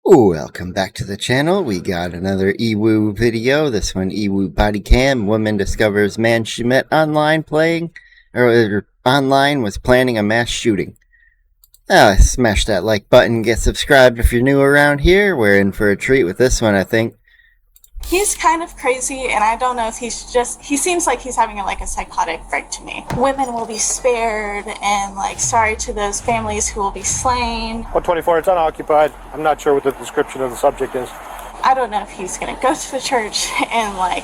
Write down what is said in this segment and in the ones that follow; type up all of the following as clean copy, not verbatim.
Welcome back to the channel. We got another eWoo video. This one, eWoo body cam. Woman discovers man she met online was planning a mass shooting. Smash that like button. Get subscribed if you're new around here. We're in for a treat with this one, I think. He's kind of crazy, and I don't know if he seems like he's having a psychotic break to me. Women will be spared, and sorry to those families who will be slain. 124, it's unoccupied. I'm not sure what the description of the subject is. I don't know if he's gonna go to the church and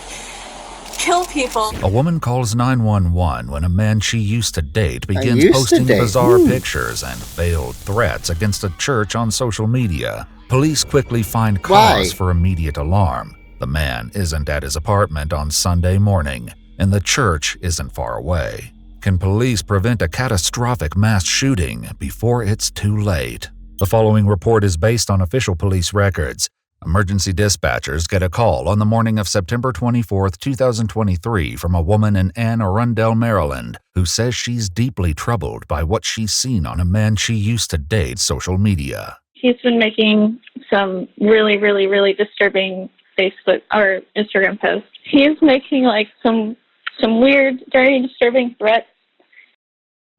kill people. A woman calls 911 when a man she used to date begins posting bizarre pictures and veiled threats against a church on social media. Police quickly find cause for immediate alarm. The man isn't at his apartment on Sunday morning, and the church isn't far away. Can police prevent a catastrophic mass shooting before it's too late? The following report is based on official police records. Emergency dispatchers get a call on the morning of September 24, 2023 from a woman in Anne Arundel, Maryland, who says she's deeply troubled by what she's seen on a man she used to date social media. He's been making some really disturbing Facebook or Instagram posts. He's making some weird, very disturbing threats.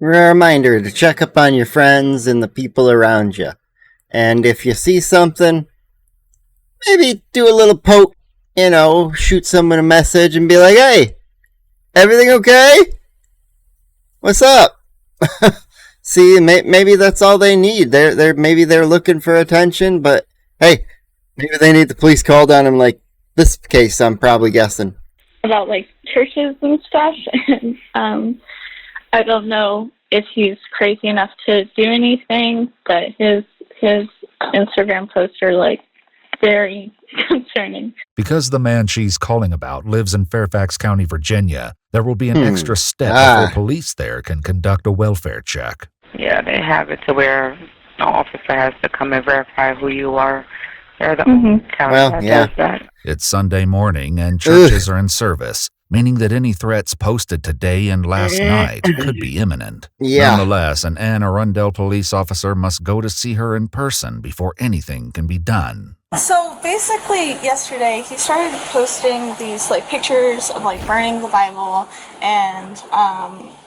A reminder to check up on your friends and the people around you. And if you see something, maybe do a little poke, shoot someone a message and be like, hey, everything okay? What's up? See, maybe that's all they need. Maybe they're looking for attention, but hey, maybe they need the police called on them, like this case, I'm probably guessing. About churches and stuff, and I don't know if he's crazy enough to do anything, but his Instagram posts are very concerning. Because the man she's calling about lives in Fairfax County, Virginia, there will be an extra step before police there can conduct a welfare check. Yeah, they have it to where the officer has to come and verify who you are. They're the only county that does that. It's Sunday morning and churches are in service, meaning that any threats posted today and last night could be imminent. Nonetheless, an Anne Arundel police officer must go to see her in person before anything can be done. So basically, yesterday he started posting these pictures of burning the Bible, and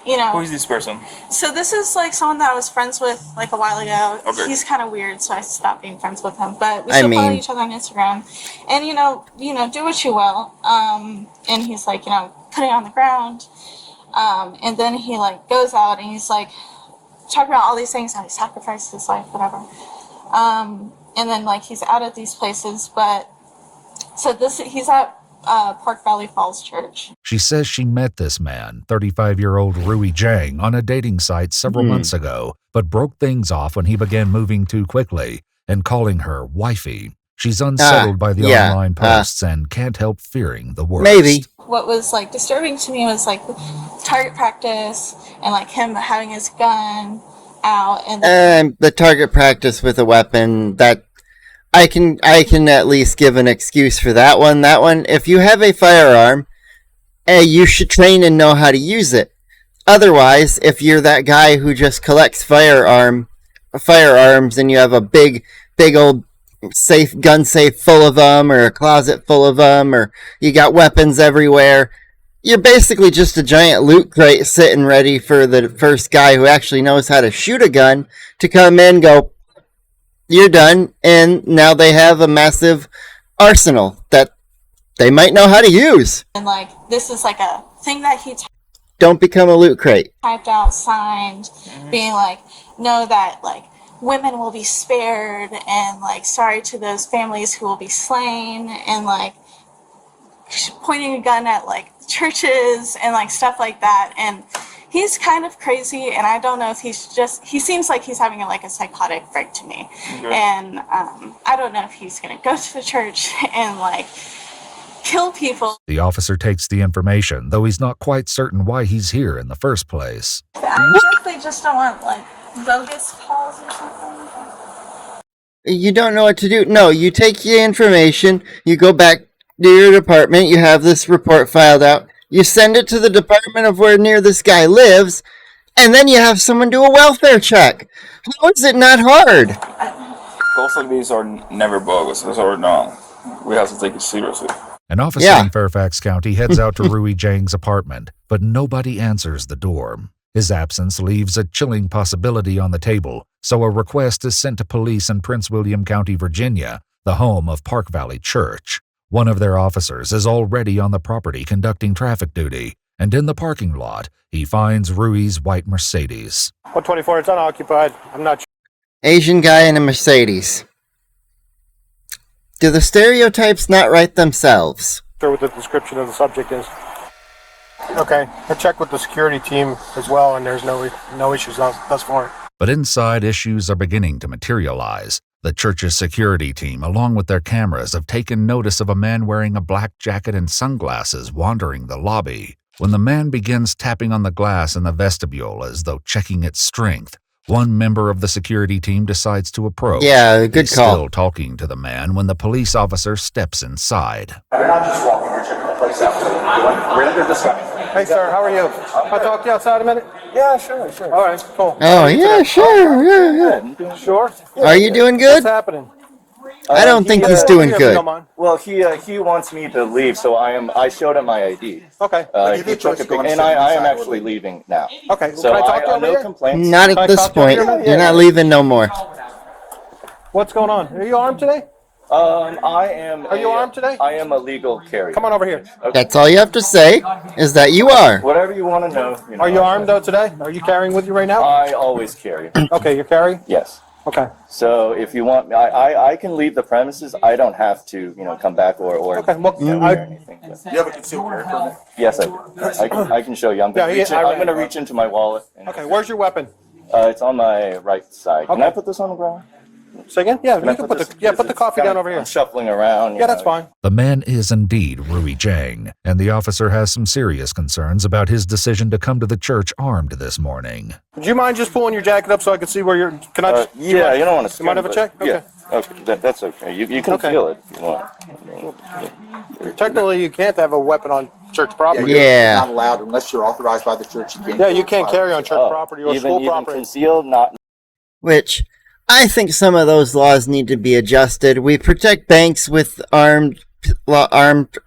Who is this person? So this is someone that I was friends with a while ago. Okay. He's kind of weird, so I stopped being friends with him. But we still follow each other on Instagram, and do what you will. And he's putting it on the ground, and then he goes out and he's talking about all these things, how he sacrificed his life, whatever. And then he's out at these places, but so he's at Park Valley Falls Church. She says she met this man, 35-year-old Rui Zhang, on a dating site several months ago, but broke things off when he began moving too quickly and calling her wifey. She's unsettled by the online posts and can't help fearing the worst. Maybe. What was disturbing to me was target practice and him having his gun out, and the target practice with a weapon, that I can at least give an excuse for that one. That one, if you have a firearm, you should train and know how to use it. Otherwise, if you're that guy who just collects firearms and you have a big old gun safe full of them, or a closet full of them, or you got weapons everywhere, you're basically just a giant loot crate sitting ready for the first guy who actually knows how to shoot a gun to come in, go, you're done, and now they have a massive arsenal that they might know how to use. And this is a thing that he don't become a loot crate. Typed out, signed, being know that women will be spared, and sorry to those families who will be slain, and pointing a gun at churches and stuff like that. And he's kind of crazy, and I don't know if he seems like he's having a psychotic break to me. And I don't know if he's gonna go to the church and kill people. The officer takes the information, though he's not quite certain why he's here in the first place. I guess they just don't want bogus calls or something. You don't know what to do. No, you take your information, you go back to your department, you have this report filed out, you send it to the department of where near this guy lives, and then you have someone do a welfare check. How is it not hard? Calls like these are never bogus. Or no, we have to take it seriously. An officer in Fairfax County heads out to Rui Zhang's apartment, but nobody answers the door. His absence leaves a chilling possibility on the table, so a request is sent to police in Prince William County, Virginia, the home of Park Valley Church. One of their officers is already on the property conducting traffic duty, and in the parking lot, he finds Rui's white Mercedes. 124, it's unoccupied. I'm not sure. Asian guy in a Mercedes. Do the stereotypes not write themselves? Sure what the description of the subject is. Okay, I checked with the security team as well, and there's no issues thus far. But inside, issues are beginning to materialize. The church's security team, along with their cameras, have taken notice of a man wearing a black jacket and sunglasses wandering the lobby. When the man begins tapping on the glass in the vestibule as though checking its strength, one member of the security team decides to approach. Yeah, good call. Still talking to the man when the police officer steps inside. You're not just walking, you're checking the place out. We're under discussion. Hey, sir, how are you? I'll talk to you outside a minute? Yeah, sure. All right, cool. Oh, yeah, sure. Yeah. Sure? Are you doing good? What's happening? I don't think he's doing good. Well, he wants me to leave, so I showed him my ID. Okay. He took a picture, and I am actually leaving now. Okay. So Can I talk to you no complaints. Not at this point. You're not leaving no more. What's going on? Are you armed today? I am. Are you armed today? I am a legal carrier. Come on over here. Okay. That's all you have to say, is that you are. Whatever you want to know. Are you armed though today? Are you carrying with you right now? I always carry. Okay, you're carrying? Yes. Okay. So if you want, I can leave the premises. I don't have to, come back or okay. Well, or anything. You have a concealed carry permit? Yes, I can show you. I'm going to reach into my wallet. Okay, where's your weapon? It's on my right side. Can Okay. I put this on the ground? Say again? Yeah, Can I you can put put this- the coffee down over here. I'm shuffling around. Yeah, that's fine. The man is indeed Rui Zhang, and the officer has some serious concerns about his decision to come to the church armed this morning. Would you mind just pulling your jacket up so I can see where you're? Can I? Just, Yeah, you don't want to. You mind have a check? Okay. Yeah. Okay, that's okay. You can Okay. feel it if you want. Technically, you can't have a weapon on church property. Yeah. Not allowed unless you're authorized by the church. Yeah, you can't carry on church property or school even property. concealed, not. Which, I think some of those laws need to be adjusted. We protect banks with armed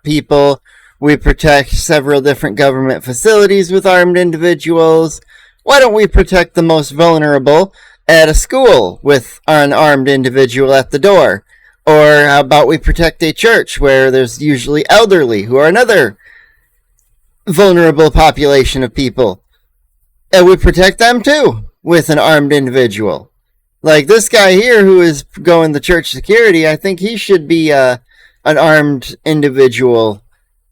people. We protect several different government facilities with armed individuals. Why don't we protect the most vulnerable at a school with an armed individual at the door? Or how about we protect a church where there's usually elderly who are another vulnerable population of people? And we protect them too with an armed individual. Like this guy here who is going the church security, I think he should be an armed individual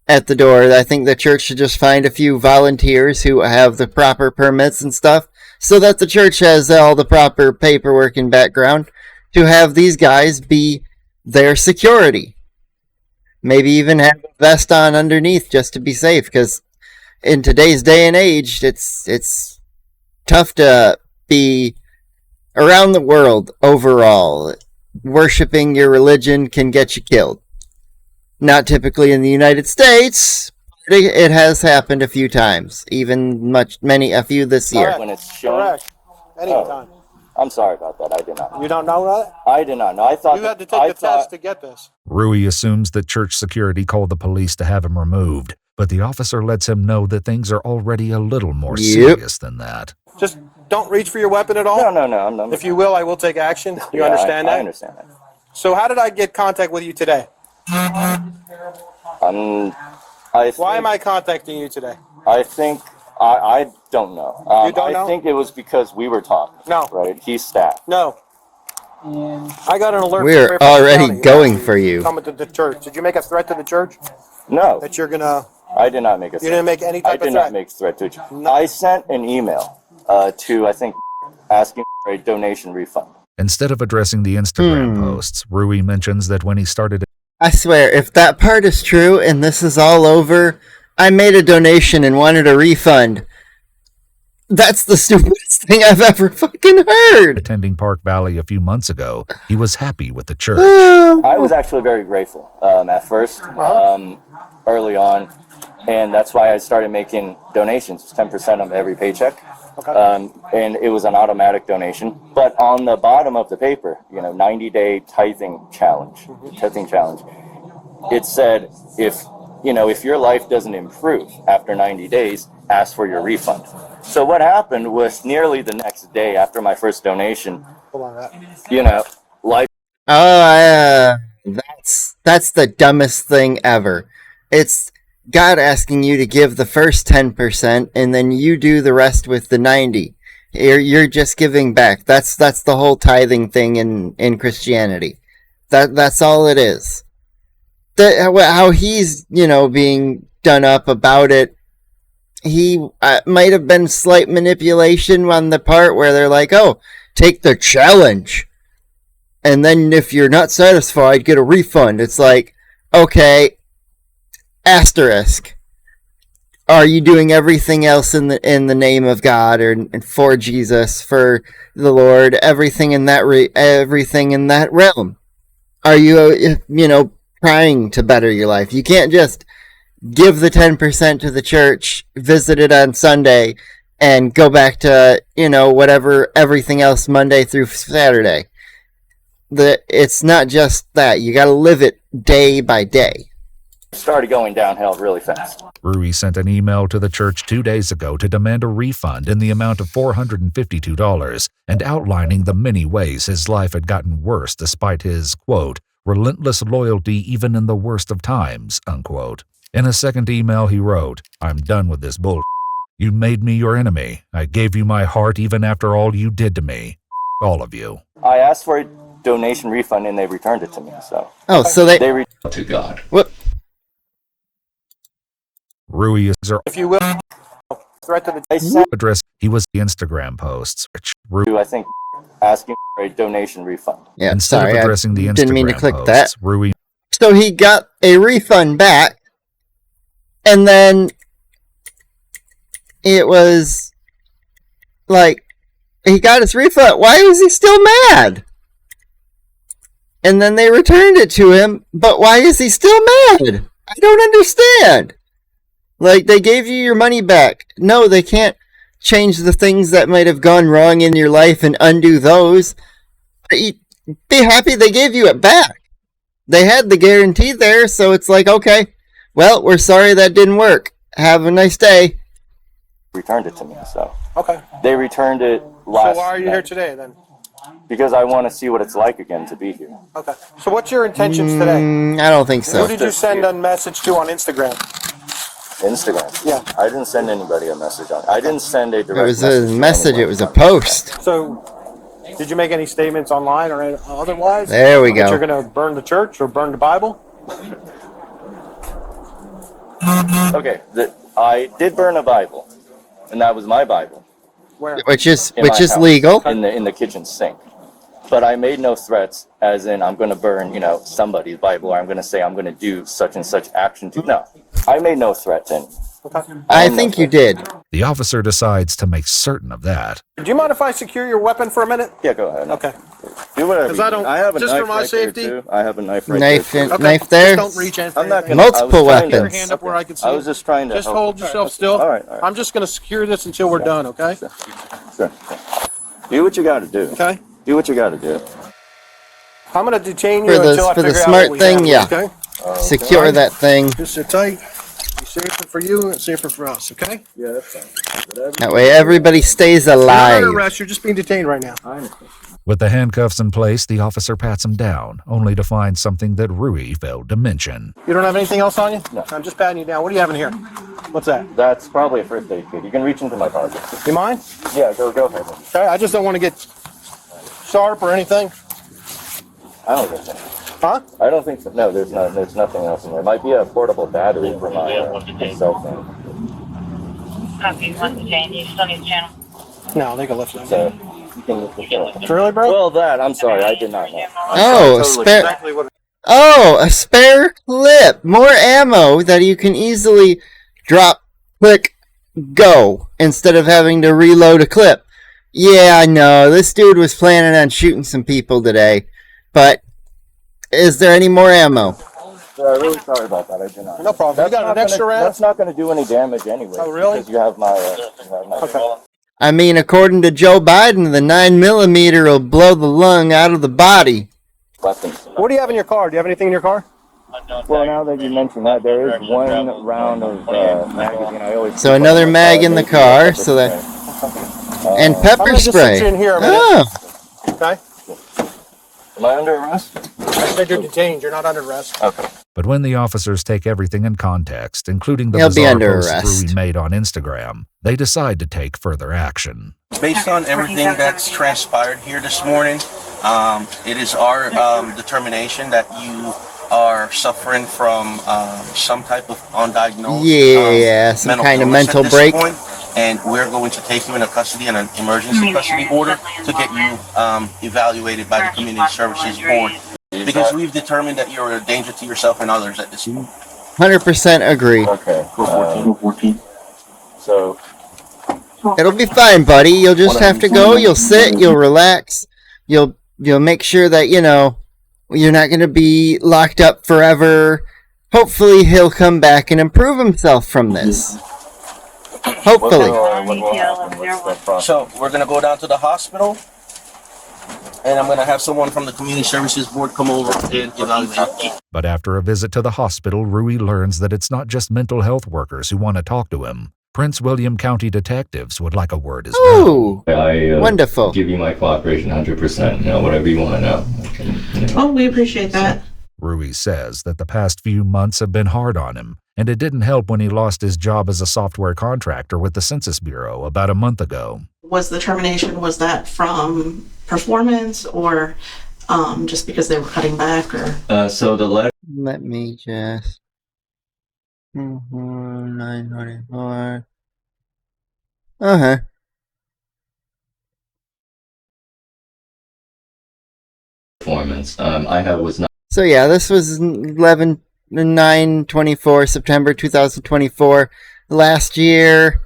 at the door. I think the church should just find a few volunteers who have the proper permits and stuff so that the church has all the proper paperwork and background to have these guys be their security. Maybe even have a vest on underneath just to be safe, because in today's day and age, it's tough to be around the world overall. Worshipping your religion can get you killed. Not typically in the United States. It has happened a few times, even a few this year. Correct. When it's shown. Correct. Anytime. I'm sorry about that. I did not. You don't know that? I did not know. I thought You had to take a test to get this. Rui assumes that church security called the police to have him removed, but the officer lets him know that things are already a little more serious than that. Just don't reach for your weapon at all. No. If you will, I will take action. You Yeah, understand that? I understand that. So how did I get contact with you today? Why am I contacting you today? I think I don't know. You don't know? I think it was because we were talking. No. Right? He's staff. No. I got an alert. We're from Fairfax already County going for you. Coming to the church. Did you make a threat to the church No, that you're gonna? I did not make a threat. You didn't make any I type of did threat. not make a threat to you. I sent an email to, I think, asking for a donation refund. Instead of addressing the Instagram posts, Rui mentions that when he started... I swear, if that part is true and this is all over, I made a donation and wanted a refund. That's the stupidest thing I've ever fucking heard. Attending Park Valley a few months ago, he was happy with the church. I was actually very grateful at first, early on, and that's why I started making donations, 10% of every paycheck. And it was an automatic donation. But on the bottom of the paper, 90-day tithing challenge, it said if your life doesn't improve after 90 days, ask for your refund. So what happened was nearly the next day after my first donation, life. That's the dumbest thing ever. It's God asking you to give the first 10% and then you do the rest with the 90. You're just giving back. That's the whole tithing thing in Christianity. That's all it is. How he's, being done up about it, he might have been slight manipulation on the part where they're like, oh, take the challenge. And then if you're not satisfied, get a refund. It's like, okay, asterisk. Are you doing everything else in the name of God or for Jesus, for the Lord, everything in that realm? Are you trying to better your life? You can't just give the 10% to the church, visit it on Sunday, and go back to whatever everything else Monday through Saturday. It's not just that. You got to live it day by day. Started going downhill really fast. Rui sent an email to the church 2 days ago to demand a refund in the amount of $452 and outlining the many ways his life had gotten worse despite his, quote, relentless loyalty even in the worst of times, unquote. In a second email he wrote, I'm done with this bull. You made me your enemy. I gave you my heart even after all you did to me. All of you. I asked for a donation refund and they returned it to me. So. Oh, so they to God. What? Rui is, if you will, threat to the address. He was the Instagram posts. Rui, I think, asking for a donation refund. Yeah, instead sorry, of addressing the Instagram didn't mean to click posts, that. Rui. So he got a refund back, and then it was like he got his refund. Why was he still mad? And then they returned it to him, but why is he still mad? I don't understand. Like, they gave you your money back. No, they can't change the things that might have gone wrong in your life and undo those. Be happy they gave you it back. They had the guarantee there, so it's like, okay, well, we're sorry that didn't work. Have a nice day. Returned it to me, so. Okay. They returned it last So why are you night. here today, then? Because I want to see what it's like again to be here. Okay. So what's your intentions today? I don't think so. Who did you send a message to on Instagram? Instagram? Yeah. I didn't send anybody a message on. I didn't send a direct It was a message. It was a post. So, did you make any statements online or otherwise? There we go. That you're going to burn the church or burn the Bible? Okay. I did burn a Bible, and that was my Bible. Where? Which is house, legal. In the kitchen sink. But I made no threats, as in I'm going to burn, somebody's Bible, or I'm going to say I'm going to do such and such action to. No, I made no threat to anyone. I think you did. The officer decides to make certain of that. Do you mind if I secure your weapon for a minute? Yeah, go ahead. Okay. Do whatever. Because I don't. I have a just knife for my right safety. there too. I have a knife right Knife there. and too. knife there. Just don't reach anything. I'm not gonna, Multiple I was trying to- Your weapons. hand up where I can see. I was just trying to. Just help. hold yourself still. All right. I'm just going to secure this until we're done. Okay. Sure. Do what you got to do. Okay. Do what you got to do. I'm going to detain you For the- until I for the figure out smart what we thing, have, yeah. Okay. Secure that thing. Just sit tight. Be safer for you and safer for us. Okay. Yeah, that's fine. That way everybody stays You're not alive. under arrest. You're just being detained right now. With the handcuffs in place, the officer pats him down, only to find something that Rui failed to mention. You don't have anything else on you? No. I'm just patting you down. What do you have in here? What's that? That's probably a first aid kit. You can reach into my pocket. You mind? Yeah, go ahead. Okay. I just don't want to get sharp or anything. I don't think so. Huh? I don't think so. No, there's nothing else in there. It might be a portable battery for my cell phone. Copy, one to Jane. You still need the channel? No, they can lift that. So you can lift the phone. Really, bro? Well, that I'm sorry, I did not know. Oh, spare. Oh, a spare clip. More ammo that you can easily drop, click, go, instead of having to reload a clip. Yeah, I know. This dude was planning on shooting some people today. But is there any more ammo? I'm really sorry about that. I did not. No problem. You got an extra round? That's not going to do any damage anyway. Oh, really? Because you have my. Okay. I mean, according to Joe Biden, the 9mm will blow the lung out of the body. Weapons. What do you have in your car? Do you have anything in your car? Well, now that you mentioned that, there is one round of magazine. So another mag in the car, so that, and pepper spray. Sit you in here okay. Am I under arrest? I said you're detained. You're not under arrest. Okay. But when the officers take everything in context, including the bizarre posts Rui made on Instagram, they decide to take further action. Based on everything that's transpired here this morning, it is our determination that you are suffering from some type of undiagnosed some kind of mental break. Point, and we're going to take you into custody in an emergency custody order to get you evaluated by the Community Services Board. Because we've determined that you're a danger to yourself and others at this point. 100% agree. Okay. Go 14. So it'll be fine, buddy. You'll just have to go. You'll sit. You'll relax. You'll make sure that you're not going to be locked up forever. Hopefully, he'll come back and improve himself from this. Hopefully. So we're going to go down to the hospital. And I'm going to have someone from the Community Services Board come over and evaluate. But after a visit to the hospital, Rui learns that it's not just mental health workers who want to talk to him. Prince William County detectives would like a word as well. Ooh, wonderful. Give you my cooperation 100%. Whatever you want to know. Oh, we appreciate that. Rui says that the past few months have been hard on him, and it didn't help when he lost his job as a software contractor with the Census Bureau about a month ago. Was the termination, was that from performance or just because they were cutting back? Or so the letter... Let me just... 924. Uh-huh. Performance. I was not... So yeah, this was 9/24, September 2024. Last year,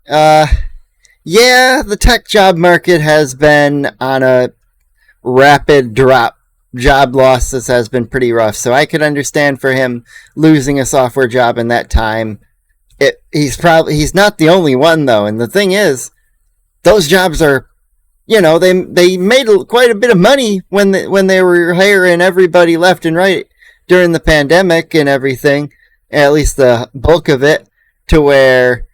yeah, the tech job market has been on a rapid drop. Job losses has been pretty rough, so I could understand for him losing a software job in that time. He's not the only one though, and the thing is, those jobs are, they made quite a bit of money when they were hiring everybody left and right during the pandemic and everything, at least the bulk of it, to where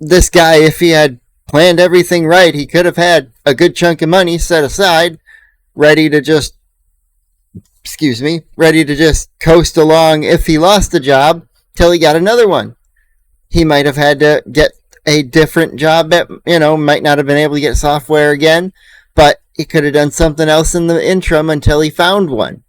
this guy, if he had planned everything right, he could have had a good chunk of money set aside, ready to just coast along if he lost the job till he got another one. He might have had to get a different job might not have been able to get software again, but he could have done something else in the interim until he found one.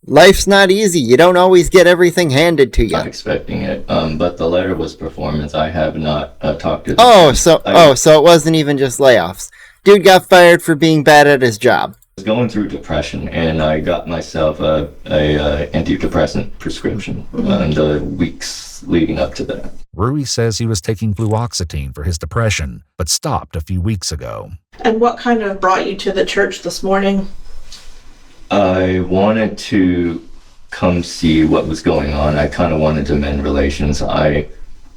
Life's not easy. You don't always get everything handed to you. Not expecting it, but the letter was performance. I have not talked to so it wasn't even just layoffs. Dude got fired for being bad at his job. I was going through depression, and I got myself a antidepressant prescription in the weeks leading up to that. Rui says he was taking fluoxetine for his depression, but stopped a few weeks ago. And what kind of brought you to the church this morning? I wanted to come see what was going on. I kind of wanted to mend relations. I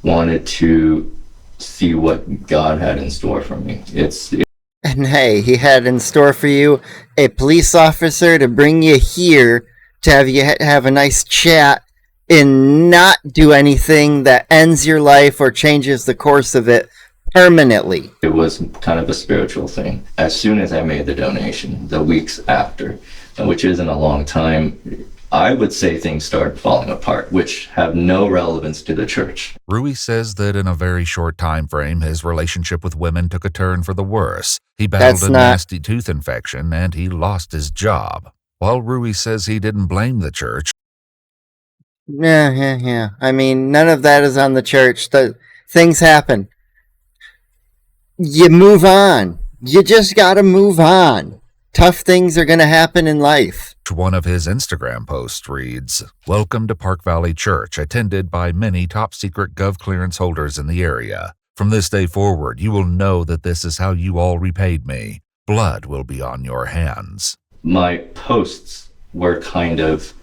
wanted to see what God had in store for me. And hey, he had in store for you a police officer to bring you here to have you have a nice chat and not do anything that ends your life or changes the course of it permanently. It was kind of a spiritual thing. As soon as I made the donation, the weeks after, which isn't a long time, I would say things started falling apart, which have no relevance to the church. Rui says that in a very short time frame, his relationship with women took a turn for the worse. He battled a nasty tooth infection, and he lost his job. While Rui says he didn't blame the church. Yeah. I mean, none of that is on the church. Things happen. You move on. You just gotta move on. Tough things are gonna happen in life. One of his Instagram posts reads, "Welcome to Park Valley Church, attended by many top-secret Gov clearance holders in the area. From this day forward, you will know that this is how you all repaid me. Blood will be on your hands." My posts were kind of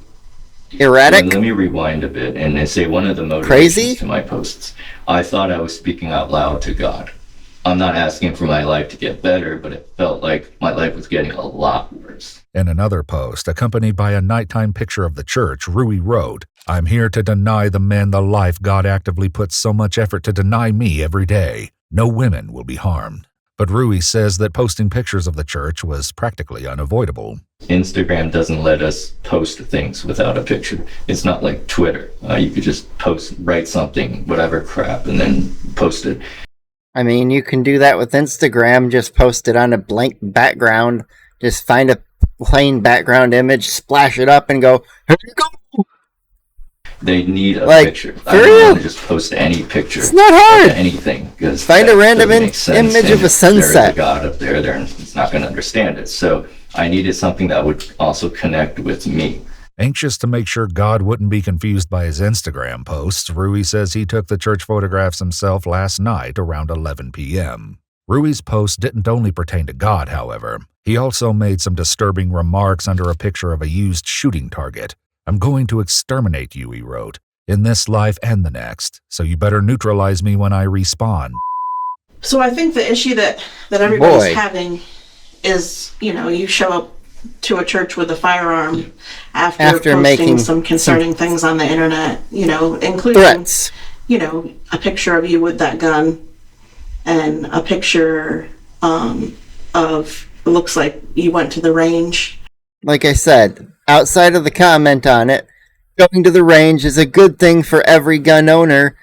erratic. Let me rewind a bit and say one of the motivations to my posts. I thought I was speaking out loud to God. I'm not asking for my life to get better, but it felt like my life was getting a lot worse. In another post, accompanied by a nighttime picture of the church, Rui wrote, "I'm here to deny the men the life God actively puts so much effort to deny me every day. No women will be harmed." But Rui says that posting pictures of the church was practically unavoidable. Instagram doesn't let us post things without a picture. It's not like Twitter. You could just write something, whatever crap, and then post it. I mean, you can do that with Instagram. Just post it on a blank background. Just find a plain background image, splash it up, and go, here you go. They need a picture. I don't want to just post any picture. It's not hard. Anything. Find a random image of a sunset. There's a God up there, it's not going to understand it. So I needed something that would also connect with me. Anxious to make sure God wouldn't be confused by his Instagram posts, Rui says he took the church photographs himself last night around 11 p.m. Rui's post didn't only pertain to God, however. He also made some disturbing remarks under a picture of a used shooting target. "I'm going to exterminate you," he wrote, "in this life and the next, so you better neutralize me when I respawn." So I think the issue that everybody's having is, you show up to a church with a firearm after posting making some concerning things on the internet, including threats. A picture of you with that gun and a picture of, it looks like you went to the range. Like I said, outside of the comment on it, going to the range is a good thing for every gun owner,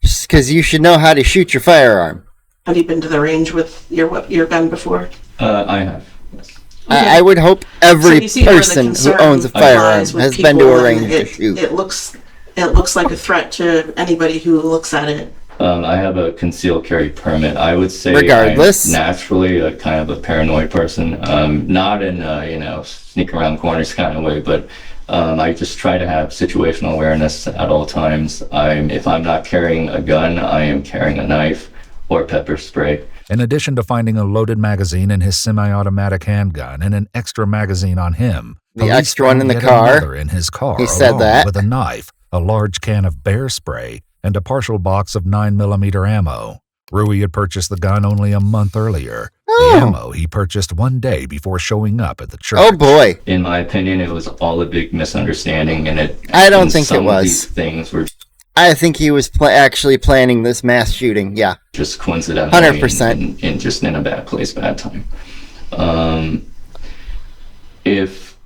because you should know how to shoot your firearm. Have you been to the range with your gun before? I have. Yes. Okay. I would hope every person who owns a firearm has been to a range to shoot. It looks like a threat to anybody who looks at it. I have a concealed carry permit. I would say regardless, I'm naturally a kind of a paranoid person. Not in sneak around corners kind of way, but I just try to have situational awareness at all times. If I'm not carrying a gun, I am carrying a knife or pepper spray. In addition to finding a loaded magazine in his semi-automatic handgun and an extra magazine on him, the extra one in the car, in his car, he said that, with a knife, a large can of bear spray, and a partial box of 9mm ammo. Rui had purchased the gun only a month earlier. The ammo he purchased one day before showing up at the church. Oh boy! In my opinion, it was all a big misunderstanding, and I don't think it was. These things were. I think he was actually planning this mass shooting. Yeah, just coincidental. 100%. And just in a bad place, bad time. If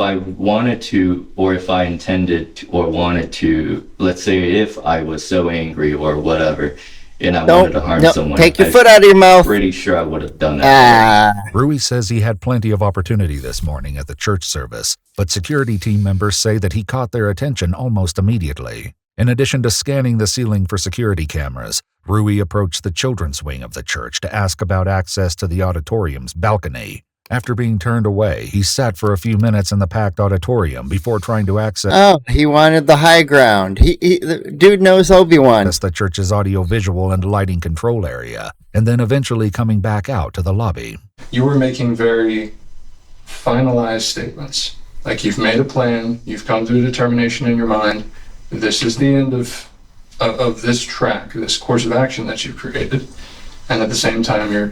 I wanted to, or if I intended to, or wanted to, let's say if I was so angry or whatever, and I wanted to harm someone, take your foot out of your mouth. Pretty sure I would have done that. Rui says he had plenty of opportunity this morning at the church service, but security team members say that he caught their attention almost immediately. In addition to scanning the ceiling for security cameras, Rui approached the children's wing of the church to ask about access to the auditorium's balcony. After being turned away, he sat for a few minutes in the packed auditorium before trying to access... Oh, he wanted the high ground. The dude knows Obi-Wan. ...that's the church's audio-visual and lighting control area, and then eventually coming back out to the lobby. You were making very finalized statements. Like, you've made a plan, you've come to a determination in your mind, this is the end of this track, this course of action that you've created. And at the same time, you're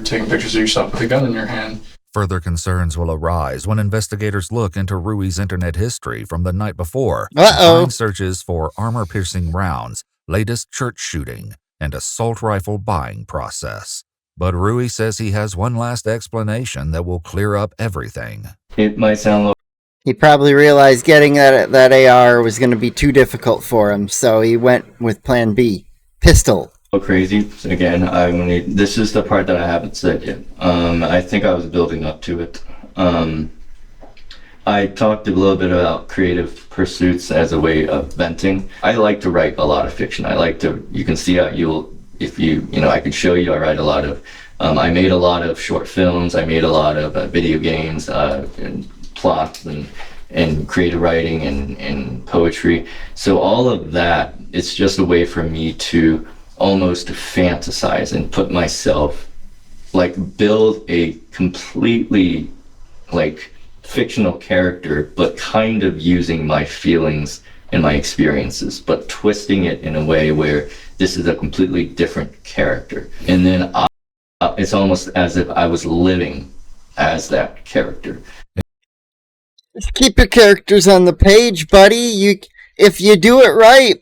taking pictures of yourself with a gun in your hand. Further concerns will arise when investigators look into Rui's internet history from the night before. Find searches for armor-piercing rounds, latest church shooting, and assault rifle buying process. But Rui says he has one last explanation that will clear up everything. It might sound He probably realized getting that AR was going to be too difficult for him, so he went with plan B. Pistol. Crazy. Again, this is the part that I haven't said yet. I think I was building up to it. I talked a little bit about creative pursuits as a way of venting. I like to write a lot of fiction. You can see how I can show you, I write a lot of, I made a lot of short films, I made a lot of video games, and plots and creative writing and poetry. So all of that, it's just a way for me to almost fantasize and put myself, build a completely fictional character, but kind of using my feelings and my experiences, but twisting it in a way where this is a completely different character. And then it's almost as if I was living as that character. Just keep your characters on the page, buddy. If you do it right,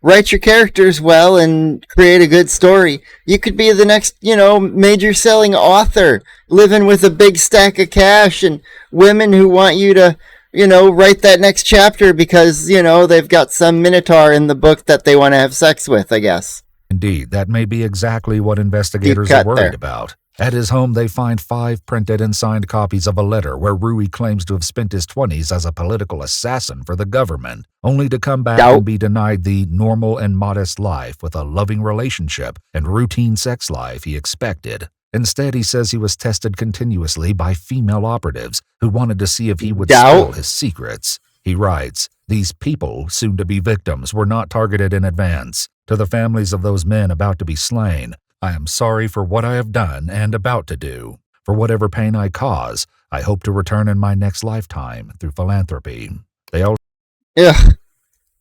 write your characters well and create a good story, you could be the next, major selling author, living with a big stack of cash and women who want you to, write that next chapter because, they've got some minotaur in the book that they want to have sex with, I guess. Indeed, that may be exactly what investigators are worried about. At his home, they find 5 printed and signed copies of a letter where Rui claims to have spent his 20s as a political assassin for the government, only to come back and be denied the normal and modest life with a loving relationship and routine sex life he expected. Instead, he says he was tested continuously by female operatives who wanted to see if he would spill his secrets. He writes, "These people, soon to be victims, were not targeted in advance. To the families of those men about to be slain, I am sorry for what I have done and about to do. For whatever pain I cause, I hope to return in my next lifetime through philanthropy." Ugh.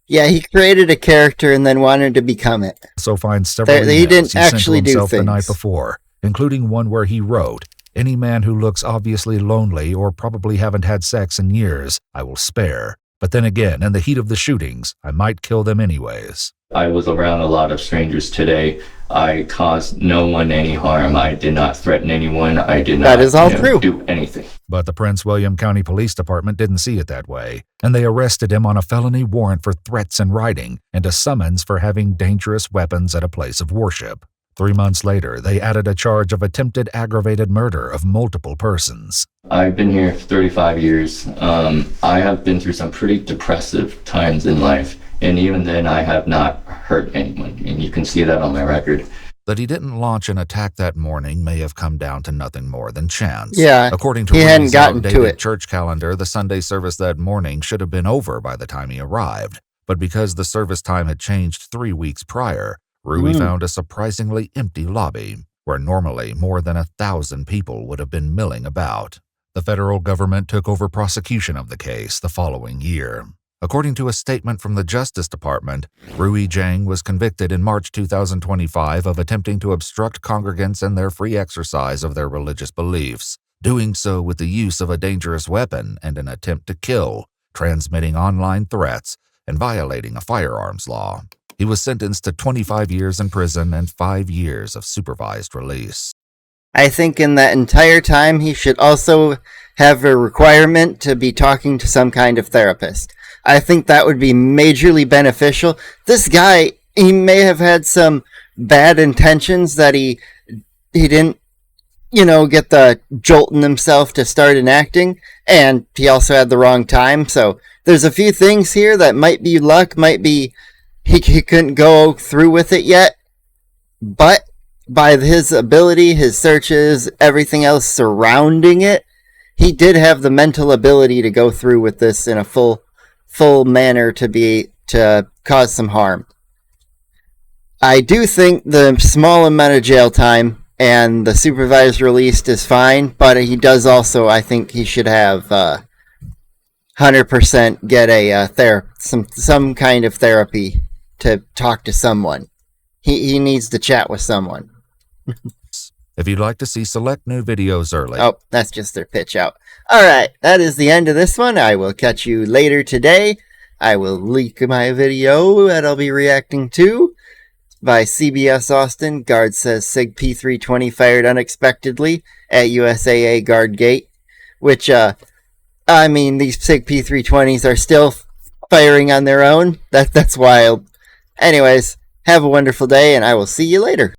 Yeah, he created a character and then wanted to become it. So find several he didn't actually do things the night before, including one where he wrote, "Any man who looks obviously lonely or probably haven't had sex in years, I will spare. But then again, in the heat of the shootings, I might kill them anyways." I was around a lot of strangers today. I caused no one any harm. I did not threaten anyone. I did not do anything. But the Prince William County Police Department didn't see it that way, and they arrested him on a felony warrant for threats in writing and a summons for having dangerous weapons at a place of worship. 3 months later, they added a charge of attempted aggravated murder of multiple persons. I've been here for 35 years. I have been through some pretty depressive times in life, and even then I have not hurt anyone, and you can see that on my record. That he didn't launch an attack that morning may have come down to nothing more than chance. Yeah, according to he hadn't gotten to it. Church calendar, the Sunday service that morning should have been over by the time he arrived. But because the service time had changed 3 weeks prior, Rui found a surprisingly empty lobby, where normally more than 1,000 people would have been milling about. The federal government took over prosecution of the case the following year. According to a statement from the Justice Department, Rui Zhang was convicted in March 2025 of attempting to obstruct congregants in their free exercise of their religious beliefs, doing so with the use of a dangerous weapon and an attempt to kill, transmitting online threats, and violating a firearms law. He was sentenced to 25 years in prison and 5 years of supervised release. I think in that entire time, he should also have a requirement to be talking to some kind of therapist. I think that would be majorly beneficial. This guy, he may have had some bad intentions that he didn't, get the jolt in himself to start enacting, and he also had the wrong time. So there's a few things here that might be luck, might be he couldn't go through with it yet, but by his ability, his searches, everything else surrounding it, he did have the mental ability to go through with this in a full manner to cause some harm. I do think the small amount of jail time and the supervised release is fine, but he does also, I think he should have 100% get a some kind of therapy to talk to someone. He needs to chat with someone. If you'd like to see select new videos early. Oh, that's just their pitch out. Alright, that is the end of this one. I will catch you later today. I will leak my video that I'll be reacting to by CBS Austin. Guard says SIG P320 fired unexpectedly at USAA guard gate. Which, these SIG P320s are still firing on their own. That's wild. Anyways, have a wonderful day, and I will see you later.